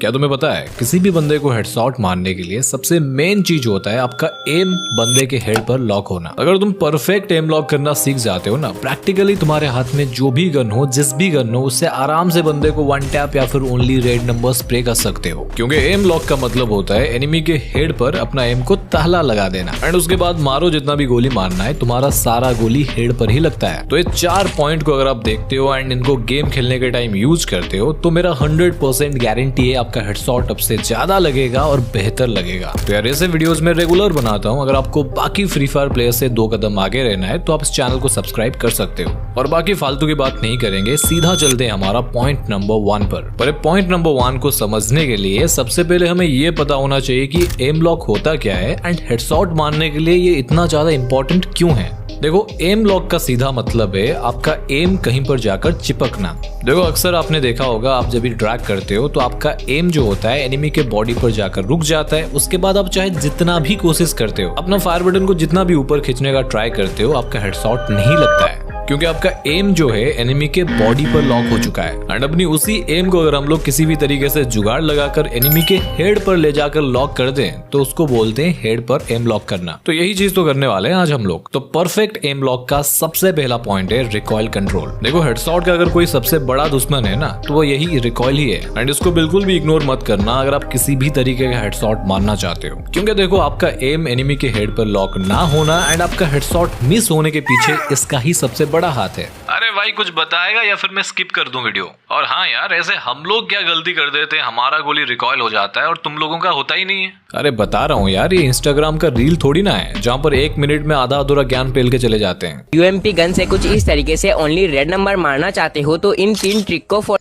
क्या तुम्हें पता है किसी भी बंदे को हेडशॉट मारने के लिए सबसे मेन चीज होता है आपका एम बंदे के हेड पर लॉक होना। अगर तुम परफेक्ट एम लॉक करना सीख जाते हो ना, प्रैक्टिकली तुम्हारे हाथ में जो भी गन हो, जिस भी गन हो, उससे आराम से बंदे को वन टैप या फिर ओनली रेड नंबर स्प्रे कर सकते हो। क्योंकि एम लॉक का मतलब होता है एनिमी के हेड पर अपना एम को ताला लगा देना एंड उसके बाद मारो जितना भी गोली मारना है, तुम्हारा सारा गोली हेड पर ही लगता है। तो ये 4 पॉइंट को अगर आप देखते हो एंड इनको गेम खेलने के टाइम यूज करते हो तो मेरा 100% गारंटी है आपका हेडशॉट अब से ज्यादा लगेगा और बेहतर लगेगा। तो यार ऐसे वीडियोस में रेगुलर बनाता हूँ। अगर आपको बाकी फ्री फायर प्लेयर से 2 कदम आगे रहना है तो आप इस चैनल को सब्सक्राइब कर सकते हो। और बाकी फालतू की बात नहीं करेंगे, सीधा चलते हैं हमारा पॉइंट नंबर 1 पर पॉइंट नंबर 1 को समझने के लिए सबसे पहले हमें ये पता होना चाहिए कि एम लॉक होता क्या है एंड हेडशॉट मारने के लिए ये इतना ज्यादा इंपॉर्टेंट क्यों है। देखो, एम लॉक का सीधा मतलब है आपका एम कहीं पर जाकर चिपकना। देखो, अक्सर आपने देखा होगा आप जब भी ड्रैग करते हो तो आपका एम जो होता है एनिमी के बॉडी पर जाकर रुक जाता है। उसके बाद आप चाहे जितना भी कोशिश करते हो, अपना फायर बटन को जितना भी ऊपर खींचने का ट्राई करते हो, आपका हेडशॉट नहीं लगता है क्योंकि आपका एम जो है एनिमी के बॉडी पर लॉक हो चुका है। एंड अपनी उसी एम को अगर हम लोग किसी भी तरीके से जुगाड़ लगाकर एनिमी के हेड पर ले जाकर लॉक कर दें तो उसको बोलते हैं हेड पर एम लॉक करना। तो यही चीज तो करने वाले हैं आज हम लोग। तो परफेक्ट एम लॉक का सबसे पहला पॉइंट है रिकॉइल कंट्रोल। देखो, हेडशॉट का अगर कोई सबसे बड़ा दुश्मन है ना तो वो यही रिकॉइल ही है एंड इसको बिल्कुल भी इग्नोर मत करना अगर आप किसी भी तरीके का हेडशॉट मारना चाहते हो। क्योंकि देखो, आपका एम एनिमी के हेड पर लॉक ना होना एंड आपका हेडशॉट मिस होने के पीछे इसका ही सबसे बड़ा हाथ है। अरे भाई, कुछ बताएगा या फिर मैं स्किप कर दूं वीडियो? और हाँ यार, ऐसे हम लोग क्या गलती कर देते हैं, हमारा गोली रिकॉइल हो जाता है और तुम लोगों का होता ही नहीं है। अरे बता रहा हूँ यार, ये इंस्टाग्राम का रील थोड़ी ना है जहाँ पर 1 मिनट में आधा अधूरा ज्ञान पेल के चले जाते हैं। यूएमपी गन से कुछ इस तरीके से ओनली रेड नंबर मारना चाहते हो तो इन 3 ट्रिक को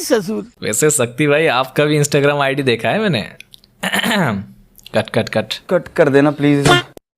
ससुर। वैसे शक्ति भाई, आपका भी इंस्टाग्राम आईडी देखा है मैंने। कट कर देना प्लीज।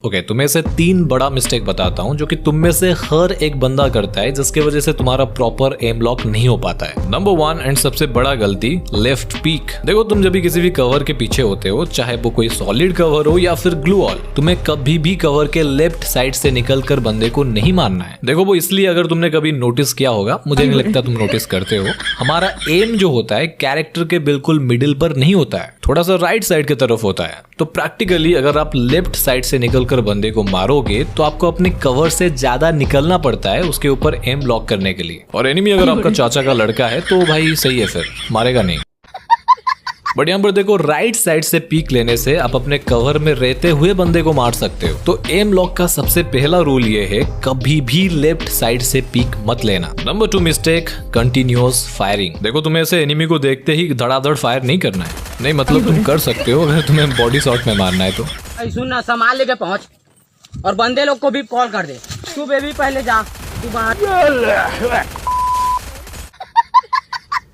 ओके, तुम्हें से 3 बड़ा मिस्टेक बताता हूँ जो कि तुम में से हर एक बंदा करता है, जिसके वजह से तुम्हारा प्रॉपर एम लॉक नहीं हो पाता है। नंबर 1 एंड सबसे बड़ा गलती, लेफ्ट पीक। देखो, तुम जब भी किसी भी कवर के पीछे होते हो, चाहे वो कोई सॉलिड कवर हो या फिर ग्लू वॉल, तुम्हें कभी भी कवर के लेफ्ट साइड से निकलकर बंदे को नहीं मारना है। देखो, वो इसलिए, अगर तुमने कभी नोटिस किया होगा, मुझे नहीं लगता तुम नोटिस करते हो, हमारा एम जो होता है कैरेक्टर के बिल्कुल मिडिल पर नहीं होता है, थोड़ा सा राइट साइड की तरफ होता है। तो प्रैक्टिकली अगर आप लेफ्ट साइड से निकलकर बंदे को मारोगे तो आपको अपने कवर से ज्यादा निकलना पड़ता है उसके ऊपर एम लॉक करने के लिए। और एनिमी अगर आपका चाचा का लड़का है तो भाई सही है, फिर मारेगा नहीं। बट यहाँ पर देखो, राइट साइड से पीक लेने से आप अपने कवर में रहते हुए बंदे को मार सकते हो। तो एम लॉक का सबसे पहला रूल ये है, कभी भी लेफ्ट साइड से पीक मत लेना। Number 2 mistake, continuous firing. देखो, तुम्हें ऐसे एनिमी को देखते ही धड़ाधड़ फायर नहीं करना है। नहीं, मतलब तुम कर सकते हो अगर तुम्हें बॉडी शॉट में मारना है तो। सुन ना, सामान लेके पहुंच और बंदे लोग को भी कॉल कर दे। तू बेबी पहले जा, तू बाहर।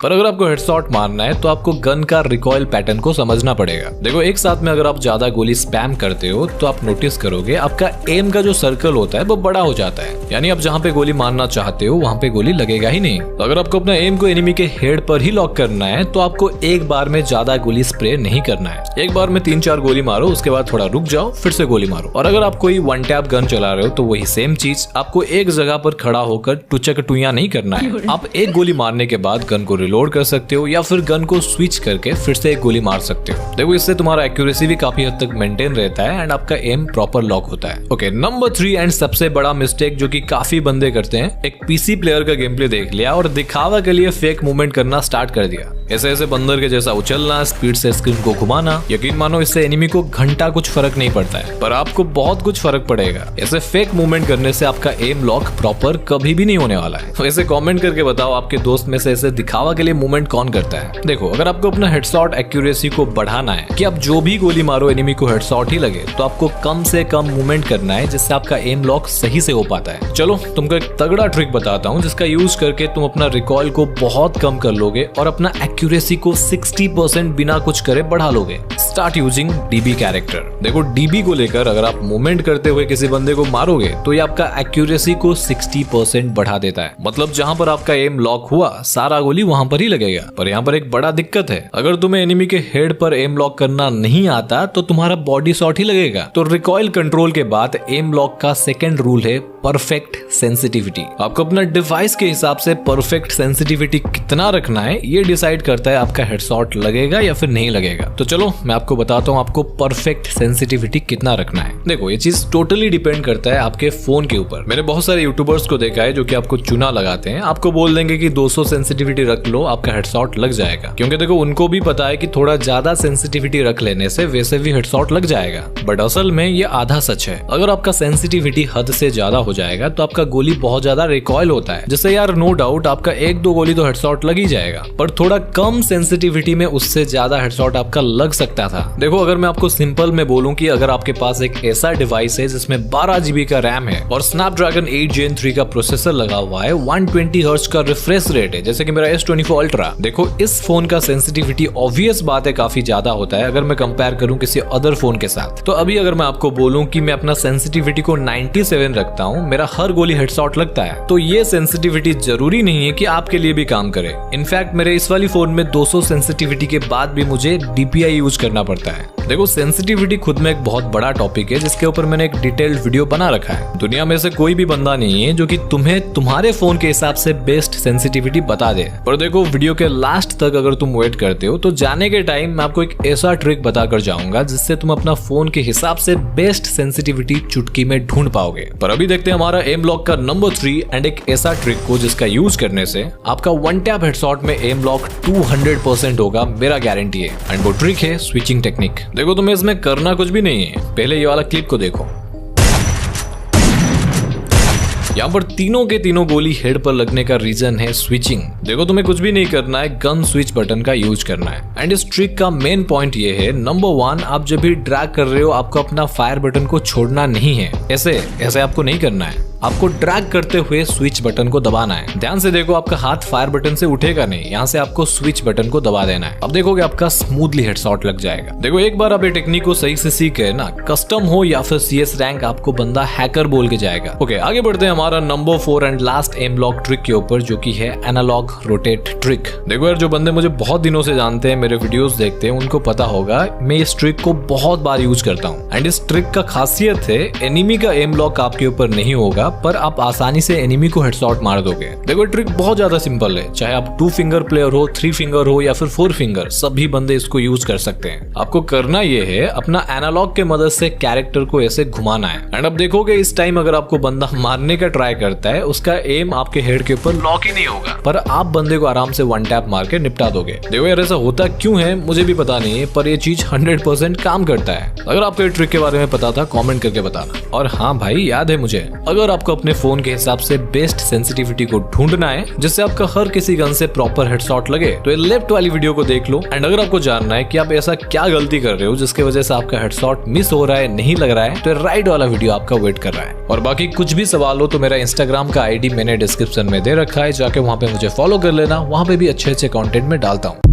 पर अगर आपको हेडशॉट मारना है तो आपको गन का रिकॉइल पैटर्न को समझना पड़ेगा। देखो, एक साथ में अगर आप ज्यादा गोली स्पैम करते हो तो आप नोटिस करोगे आपका एम का जो सर्कल होता है वो बड़ा हो जाता है। यानी आप जहाँ पे गोली मारना चाहते हो वहाँ पे गोली लगेगा ही नहीं। तो अगर आपको अपना एम को एनिमी के हेड पर ही लॉक करना है तो आपको एक बार में ज्यादा गोली स्प्रे नहीं करना है। एक बार में 3-4 गोली मारो, उसके बाद थोड़ा रुक जाओ, फिर से गोली मारो। और अगर आप कोई वन टैप गन चला रहे हो तो वही सेम चीज, आपको एक जगह पर खड़ा होकर टुचक टुइया नहीं करना है। आप एक गोली मारने के बाद गन को रिलोड कर सकते हो या फिर गन को स्विच करके फिर से एक गोली मार सकते हो। देखो, इससे तुम्हारा एक्यूरेसी भी काफी हद तक मेंटेन रहता है एंड आपका एम प्रॉपर लॉक होता है। ओके, नंबर 3 एंड सबसे बड़ा मिस्टेक जो कि काफी बंदे करते हैं, एक पीसी प्लेयर का गेम प्ले देख लिया और दिखावा के लिए फेक मूवमेंट करना स्टार्ट कर दिया। ऐसे ऐसे बंदर के जैसा उछलना, स्पीड से स्क्रीन को घुमाना। यकीन मानो, इससे एनिमी को घंटा कुछ फर्क नहीं पड़ता है, पर आपको बहुत कुछ फर्क पड़ेगा। ऐसे फेक मूवमेंट करने से आपका एम लॉक प्रॉपर कभी भी नहीं होने वाला है। वैसे कमेंट करके बताओ, आपके दोस्त में से ऐसे दिखावा के लिए मूवमेंट कौन करता है? देखो, अगर आपको अपना हेडशॉट एक्यूरेसी को बढ़ाना है कि आप जो भी गोली मारो एनिमी को हेडशॉट ही लगे, तो आपको कम से कम मूवमेंट करना है जिससे आपका एम लॉक सही से हो पाता है। चलो, तुमको एक तगड़ा ट्रिक बताता हूँ जिसका यूज करके तुम अपना रिकॉइल को बहुत कम कर लोगे और अपना एक्यूरेसी को 60% बिना कुछ करे बढ़ा लोगे। Start using dB character. देखो, डीबी को लेकर अगर आप मूवमेंट करते हुए किसी बंदे को मारोगे तो ये आपका एक्यूरेसी को 60% बढ़ा देता है। मतलब जहां पर आपका एम लॉक हुआ, सारा गोली वहां पर ही लगेगा। पर यहाँ पर एक बड़ा दिक्कत है, अगर तुम्हें एनिमी के हेड पर एम लॉक करना नहीं आता तो तुम्हारा बॉडी शॉट ही लगेगा। तो रिकॉइल कंट्रोल के बाद एम लॉक का सेकंड रूल है परफेक्ट सेंसिटिविटी। आपको अपना डिवाइस के हिसाब से परफेक्ट सेंसिटिविटी कितना रखना है ये डिसाइड करता है आपका हेडशॉट लगेगा या फिर नहीं लगेगा। तो चलो मैं आपको बताता हूँ आपको परफेक्ट सेंसिटिविटी कितना रखना है। देखो ये चीज टोटली डिपेंड करता है आपके फोन के ऊपर। मैंने बहुत सारे यूट्यूबर्स को देखा है जो कि आपको चुना लगाते हैं, आपको बोल देंगे कि 200 सेंसिटिविटी रख लो आपका हेडशॉट लग जाएगा, क्योंकि देखो उनको भी पता है कि थोड़ा ज्यादा सेंसिटिविटी रख लेने से वैसे भी हेडशॉट लग जाएगा। बट असल में ये आधा सच है। अगर आपका सेंसिटिविटी हद से ज्यादा हो जाएगा तो आपका गोली बहुत ज्यादा रिकॉइल होता है, जिससे यार नो डाउट आपका 1-2 गोली तो हेडशॉट लग ही जाएगा, पर थोड़ा कम सेंसिटिविटी में उससे ज्यादा हेडशॉट आपका लग सकता था। देखो अगर मैं आपको सिंपल में बोलूं कि अगर आपके पास एक ऐसा डिवाइस है जिसमें 12 GB का रैम है और स्नैपड्रैगन 8 Gen 3 का प्रोसेसर लगा हुआ है, 120 हर्ट्ज का रिफ्रेश रेट है जैसे कि मेरा S24 Ultra, देखो इस फोन का सेंसिटिविटी ऑब्वियस बात है काफी ज्यादा होता है अगर मैं कंपेयर करूं किसी अदर फोन के साथ। तो अभी अगर मैं आपको बोलूं कि मैं अपना सेंसिटिविटी को 97 रखता हूं, मेरा हर गोली हेडशॉट लगता है, तो ये सेंसिटिविटी जरूरी नहीं है कि आपके लिए भी काम करे। इनफैक्ट मेरे इस वाली फोन में 200 सेंसिटिविटी के बाद भी मुझे DPI यूज करना पड़ता है। देखो सेंसिटिविटी खुद में एक बहुत बड़ा टॉपिक है जिसके ऊपर मैंने एक डिटेल्ड वीडियो बना रखा है। दुनिया में से कोई भी बंदा नहीं है जो कि तुम्हें तुम्हारे फोन के हिसाब से बेस्ट सेंसिटिविटी बता दे। पर देखो वीडियो के लास्ट तक अगर तुम वेट करते हो तो जाने के टाइम मैं आपको एक ऐसा ट्रिक बताकर जाऊंगा जिससे तुम अपना फोन के हिसाब से बेस्ट सेंसिटिविटी चुटकी में ढूंढ पाओगे। पर अभी देखते हैं हमारा एम लॉक का नंबर 3 एंड एक ऐसा ट्रिक को जिसका यूज करने से आपका वन टैप हेडशॉट में एम लॉक 200% होगा, मेरा गारंटी है। एंड वो ट्रिक है स्विचिंग टेक्निक। देखो तुम्हें इसमें करना कुछ भी नहीं है, पहले ये वाला क्लिप को देखो। यहाँ पर तीनों के तीनों गोली हेड पर लगने का रीजन है स्विचिंग। देखो तुम्हें कुछ भी नहीं करना है, गन स्विच बटन का यूज करना है। एंड इस ट्रिक का मेन पॉइंट ये है, नंबर 1 आप जब भी ड्रैग कर रहे हो आपको अपना फायर बटन को छोड़ना नहीं है। ऐसे आपको नहीं करना है, आपको ड्रैग करते हुए स्विच बटन को दबाना है। ध्यान से देखो आपका हाथ फायर बटन से उठेगा नहीं, यहाँ से आपको स्विच बटन को दबा देना है। अब देखोगे आपका स्मूथली हेडशॉट लग जाएगा। देखो एक बार आप ये टेक्निक को सही से सीख गए ना, कस्टम हो या फिर CS रैंक आपको बंदा हैकर बोल के जाएगा। ओके आगे बढ़ते हैं हमारा number 4 and last M lock trick के ऊपर, जो की है एनालॉग रोटेट ट्रिक। देखो यार जो बंदे मुझे बहुत दिनों से जानते हैं, मेरे वीडियोस देखते हैं, उनको पता होगा मैं इस ट्रिक को बहुत बार यूज करता हूँ। एंड इस ट्रिक का खासियत है एनिमी का एम लॉक आपके ऊपर नहीं होगा पर आप आसानी से एनिमी को हेडशॉट मार दोगे। देखो ट्रिक बहुत ज्यादा सिंपल है, चाहे आप 2 फिंगर प्लेयर हो, 3 फिंगर हो या फिर 4 फिंगर, सभी बंदे इसको यूज कर सकते हैं। आपको करना ये है अपना एनालॉग के मदद से कैरेक्टर को ऐसे घुमाना है। एंड अब देखोगे इस टाइम अगर आपको बंदा मारने का ट्राई करता है उसका एम आपके हेड के ऊपर लॉक ही नहीं होगा, पर आप बंदे को आराम से वन टैप मार के निपटा दोगे। देखो यार ऐसा होता क्यों है मुझे भी पता नहीं है, पर ये चीज 100% काम करता है। अगर आपको ये ट्रिक के बारे में पता था कमेंट करके बताना। और हाँ भाई याद है मुझे, अगर आपको अपने फोन के हिसाब से बेस्ट सेंसिटिविटी को ढूंढना है जिससे आपका हर किसी गन से प्रॉपर हेडशॉट लगे, तो ये लेफ्ट वाली वीडियो को देख लो। एंड अगर आपको जानना है कि आप ऐसा क्या गलती कर रहे हो जिसकी वजह से आपका हेडशॉट मिस हो रहा है, नहीं लग रहा है, तो राइट वाला वीडियो आपका वेट कर रहा है। और बाकी कुछ भी सवाल हो तो मेरा इंस्टाग्राम का ID मैंने डिस्क्रिप्शन में दे रखा है, जाके वहाँ पे मुझे फॉलो कर लेना, वहाँ पे भी अच्छे कंटेंट में डालता हूँ।